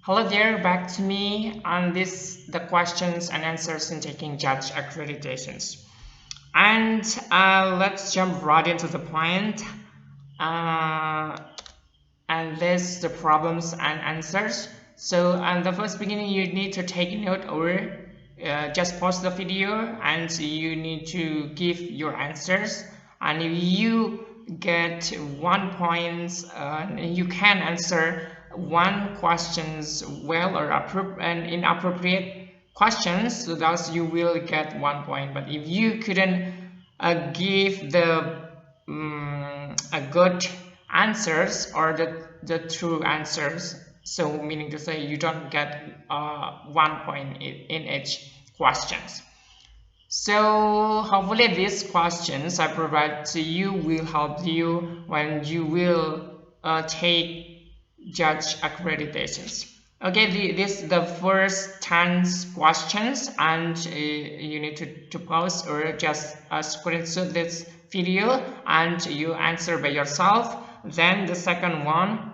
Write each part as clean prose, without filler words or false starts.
Hello there, back to me on this the questions and answers in taking judge accreditations. And let's jump right into the point. Uh, and this the problems and answers. So at the first beginning, you need to take note or just pause the video and you need to give your answers. And if you get 1 point, you can answer one questions well or and inappropriate questions, so thus you will get 1 point. But if you couldn't give the a good answers or the true answers, so meaning to say you don't get 1 point in each questions. So hopefully these questions I provide to you will help you when you will take judge accreditations. Okay, this is the first 10 questions, and you need to pause or just screenshot this video and you answer by yourself. Then the second one,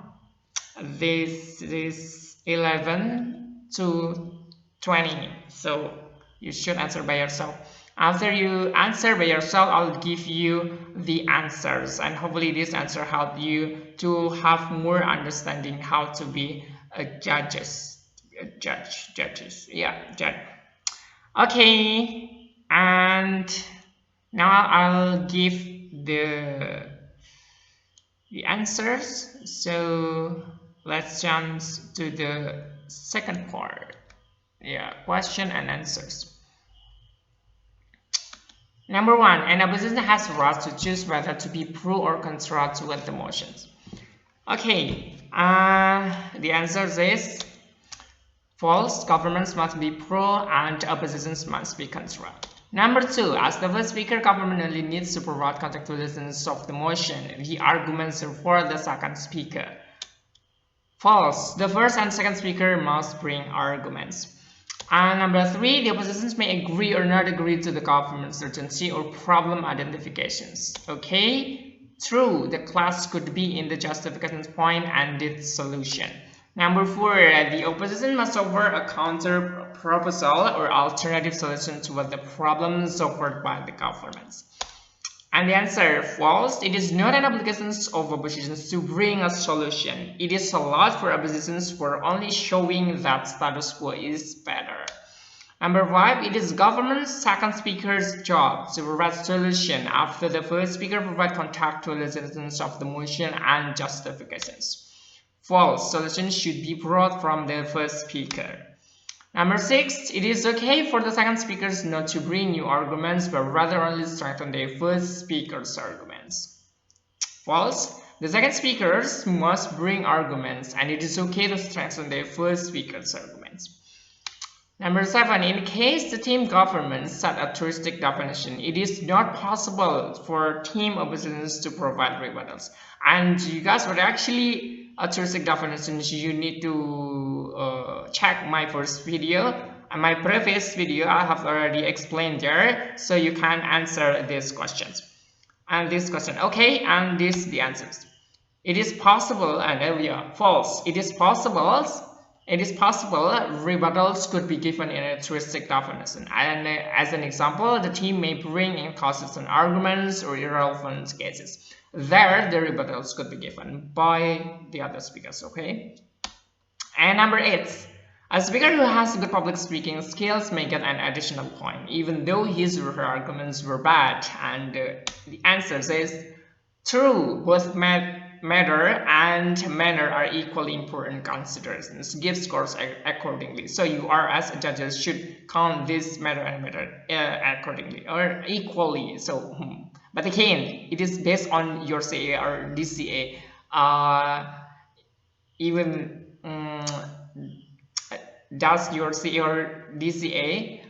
this is 11 to 20, so you should answer by yourself. After you answer by yourself, I'll give you the answers, and hopefully this answer help you to have more understanding how to be a judge. Okay, and now I'll give the answers. So let's jump to the second part. Question and answers. Number one, an opposition has the right to choose whether to be pro or contra toward the motions. Okay, the answer is false. Governments must be pro and oppositions must be contra. Number two, as the first speaker, government only needs to provide contextualizations of the motion. The arguments are for the second speaker. False. The first and second speaker must bring arguments. And number three, the oppositions may agree or not agree to the government's urgency or problem identifications. Okay, true, the class could be in the justification point and its solution. Number four, the opposition must offer a counter proposal or alternative solution to what the problems offered by the governments. And the answer, false. It is not an obligation of oppositions to bring a solution. It is allowed for oppositions for only showing that status quo is better. Number five, it is government's second speaker's job to provide solution after the first speaker provide contextualizations of the motion and justifications. False. Solutions should be brought from the first speaker. Number six, it is okay for the second speakers not to bring new arguments, but rather only strengthen the first speaker's arguments. False. The second speakers must bring arguments, and it is okay to strengthen the first speaker's arguments. Number seven, in case the team government set a touristic definition, it is not possible for team oppositions to provide rebuttals. And you guys would actually a touristic definitions, you need to check my first video and my previous video. I have already explained there, so you can answer these questions and this question. Okay, and this the answers. It is possible, and false. It is possible rebuttals could be given in a touristic definition, and as an example, the team may bring inconsistent arguments or irrelevant cases. There, the rebuttals could be given by the other speakers. Okay. And number eight, a speaker who has good public speaking skills may get an additional point, even though his or her arguments were bad. And the answer is true. Both matter and manner are equally important considerations. Give scores accordingly. So you are, as judges, should count this matter and matter accordingly or equally. So, but again, it is based on your CA or DCA. Even does your CA or DCA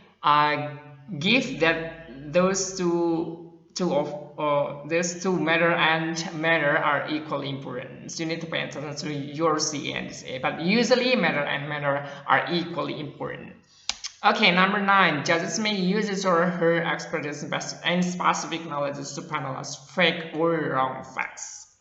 give that those these two matter and manner are equally important. So you need to pay attention to your CA and DCA, but usually matter and manner are equally important. Okay, number nine, judges may use his or her expertise and specific knowledge to penalize fake or wrong facts.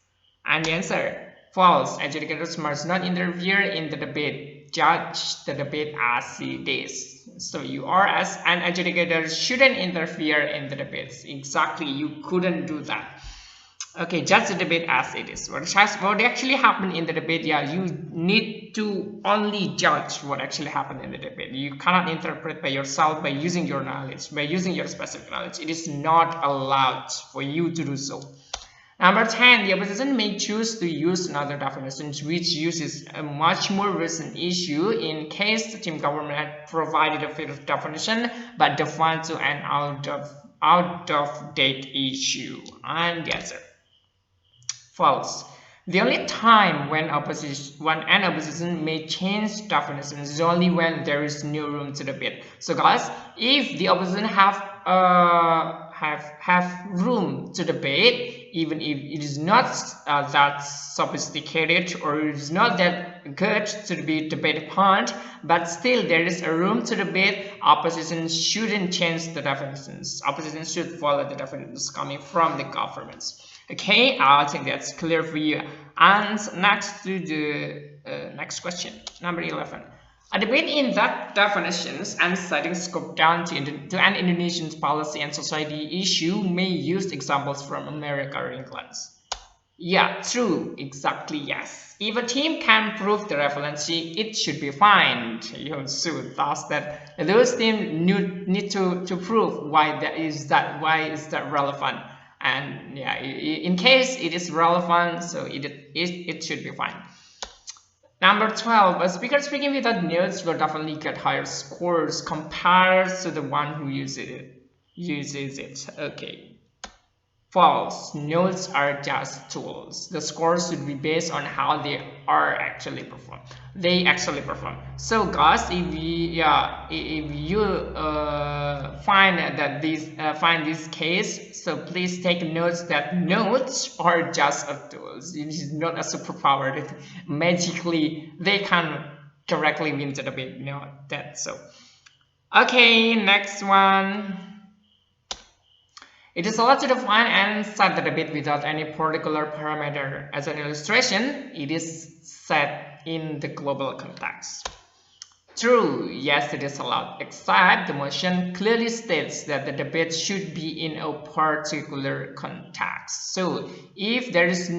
And the answer, false. Adjudicators must not interfere in the debate judge the debate as it is. So you are, as an adjudicator, shouldn't interfere in the debates. Exactly, you couldn't do that. Okay, judge the debate as it is. What actually happened in the debate, yeah, you need to only judge what actually happened in the debate. You cannot interpret by yourself, by using your knowledge, by using your specific knowledge. It is not allowed for you to do so. Number 10, the opposition may choose to use another definition which uses a much more recent issue in case the team government had provided a fixed definition but defined to an out of date issue. And the answer, false. The only time when an opposition may change definitions is only when there is no room to debate. So guys, if the opposition have room to debate, even if it is not that sophisticated or it is not that good to be debated upon, but still there is a room to debate, opposition shouldn't change the definitions. Opposition should follow the definitions coming from the governments. Okay, I think that's clear for you. And next to the next question, number 11. A debate in that definitions and setting scope down to an Indonesian policy and society issue may use examples from America or England. Yeah, true, exactly, yes. If a team can prove the relevancy, it should be fine. So thus that those teams need to prove why is that relevant. And yeah, in case it is relevant, so it should be fine. Number 12, a speaker speaking without notes will definitely get higher scores compared to the one who uses it. Okay. False. Notes are just tools. The scores should be based on how they are actually performed. They actually perform. So guys, if you find that this case, so please take notes that notes are just a tools. It is not a superpower that magically they can correctly win the debate. No, that's so. Okay, next one. It is allowed to define and set the debate without any particular parameter. As an illustration, it is set in the global context. True, yes, it is allowed, except the motion clearly states that the debate should be in a particular context. So, if there is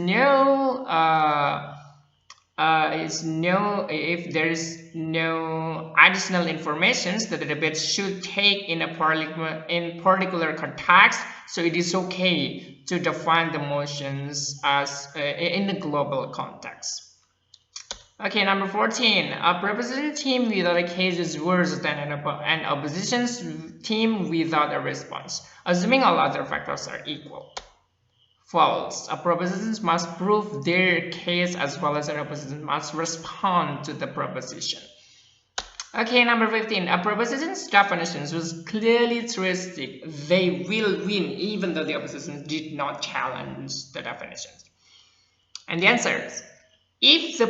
if there is no additional information that the debate should take in a particular context, so it is okay to define the motions as in the global context. Okay, number 14. A proposition team without a case is worse than an opposition team without a response, assuming all other factors are equal. False. A proposition must prove their case as well as an opposition must respond to the proposition. Okay, number 15. A proposition's definitions was clearly truistic. They will win even though the opposition did not challenge the definitions. And the answer is, if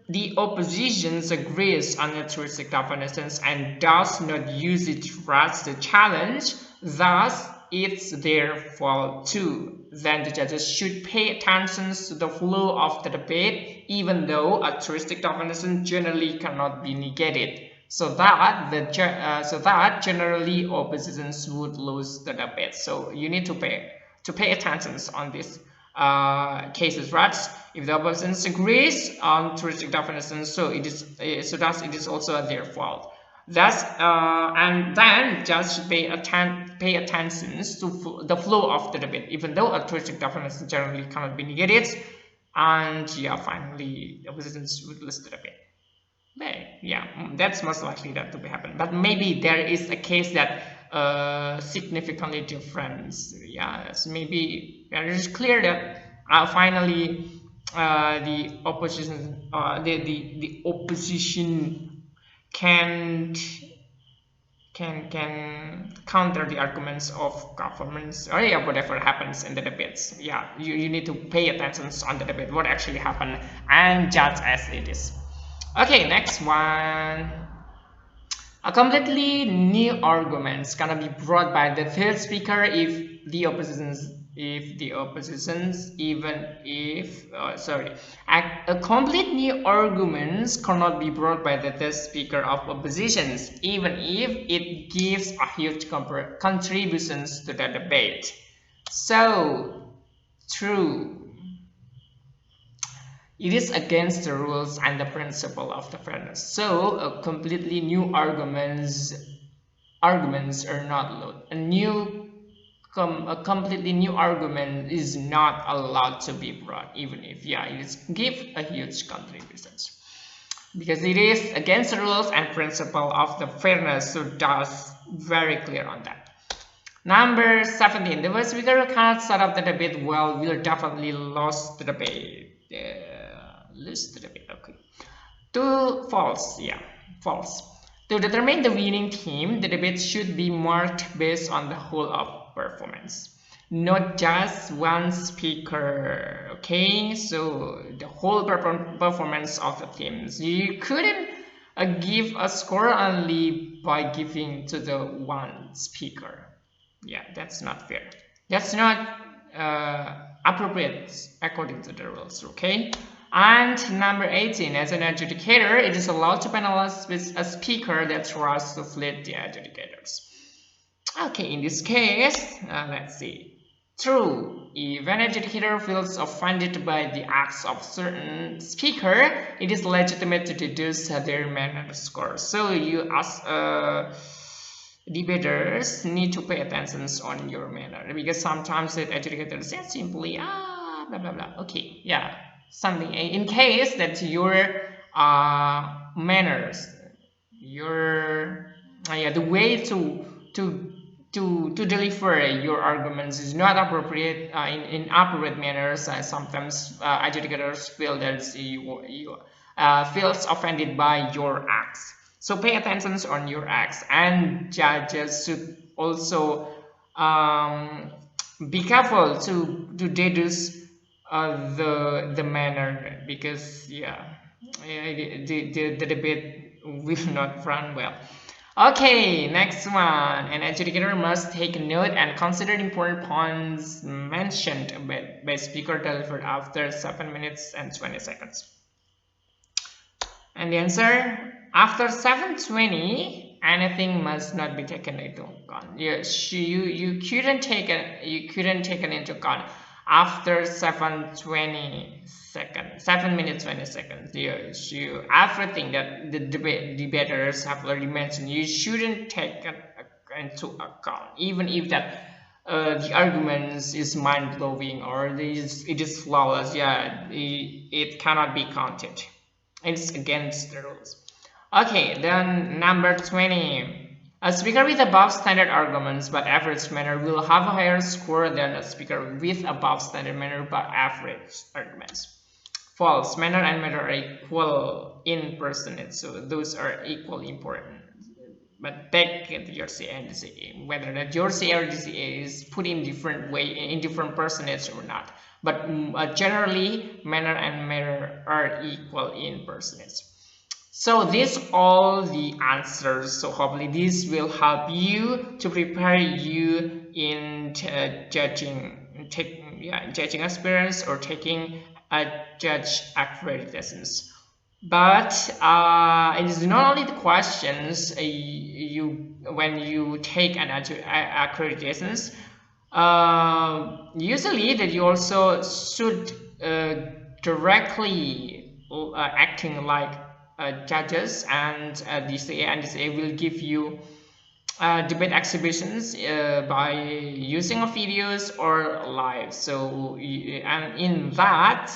the opposition agrees on the truistic definitions and does not use it as the challenge, thus it's their fault too. Then the judges should pay attention to the flow of the debate, even though a truistic definition generally cannot be negated, so that generally oppositions would lose the debate. So you need to pay attention on this cases, right? If the opposition agrees on truistic definitions, so it is also their fault. Thus, and then judge should pay attention to the flow of the debate, even though a truistic definition generally cannot be negated. And yeah, finally, the oppositions would lose the debate. But yeah, that's most likely that to be happen. But maybe there is a case that significantly different. Yeah, so maybe it is clear that finally the opposition the opposition can counter the arguments of governments, or yeah, whatever happens in the debates. Yeah, you need to pay attention on the debate, what actually happened, and judge as it is. Okay, next one. A completely new argument is gonna be brought by the third speaker if the opposition if the oppositions, even if a complete new arguments cannot be brought by the test speaker of oppositions, even if it gives a huge contributions to the debate. So true. It is against the rules and the principle of the fairness. So completely new arguments are not allowed. A completely new argument is not allowed to be brought, even if it is give a huge contributions, because it is against the rules and principle of the fairness. So that's very clear on that. Number 17, the speaker who cannot set up the debate well will definitely lose the debate. Okay. False. False. To determine the winning team, the debate should be marked based on the whole of performance, not just one speaker. Okay, so the whole performance of the teams. You couldn't give a score only by giving to the one speaker. Yeah, that's not fair. That's not appropriate according to the rules. Okay. And number 18, as an adjudicator, it is allowed to penalize with a speaker that tries to fleet the adjudicators. Okay, in this case, let's see. True, if an adjudicator feels offended by the acts of certain speaker, it is legitimate to deduce their manner score. So you as debaters need to pay attention on your manner, because sometimes the adjudicators say simply blah blah blah. Okay, yeah, something in case that your manners, your the way to deliver your arguments is not appropriate in appropriate manners. Sometimes adjudicators feel that you feels offended by your acts. So pay attention on your acts, and judges should also be careful to deduce the manner, because the debate will not run well. Okay, next one. An adjudicator must take note and consider important points mentioned by speaker delivered after 7 minutes and 20 seconds. And the answer, after 7:20, anything must not be taken into account. You couldn't take it into account after 7:20 seconds, 7 minutes 20 seconds. Everything that the debaters have already mentioned, you shouldn't take it into account, even if that the arguments is mind-blowing or it is flawless. It cannot be counted. It's against the rules. Okay, then number 20. A speaker with above standard arguments but average manner will have a higher score than a speaker with above standard manner but average arguments. False. Manner and matter are equal in percentage, so those are equally important. But back at your CA and DCA, whether that your CA or DCA is put in different way, in different percentage or not. But generally, manner and matter are equal in percentage. So these all the answers. So hopefully this will help you to prepare you in judging experience or taking a judge accreditations. But it is not only the questions when you take an accreditations. Usually that you also should directly acting like judges, and DCA and DCA will give you debate exhibitions by using of videos or live. So and in that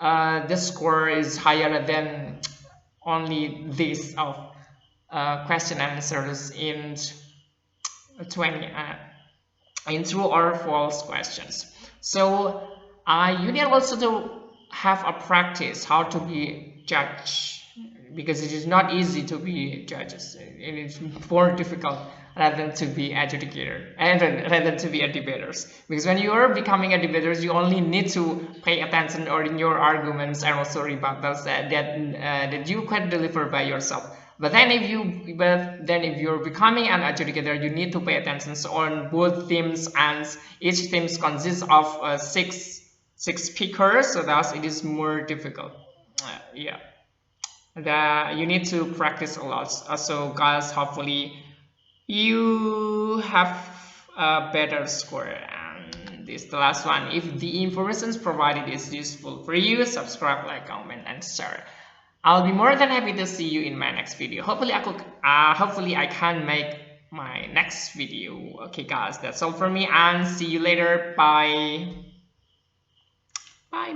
the score is higher than only this of question and answers in 20 in true or false questions. So you need also to have a practice how to be judge, because it is not easy to be judges. It is more difficult rather than to be adjudicator and rather than to be a debaters, because when you are becoming a debaters you only need to pay attention or in your arguments and also rebuttals that you can deliver by yourself. But then if you're becoming an adjudicator, you need to pay attention on both teams, and each team consists of six speakers, so thus it is more difficult. Yeah, you need to practice a lot. So guys, hopefully you have a better score. And this is the last one. If the information provided is useful for you, subscribe, like, comment, and share. I'll be more than happy to see you in my next video. Hopefully I can make my next video. Okay guys, that's all for me, and see you later. Bye. Bye.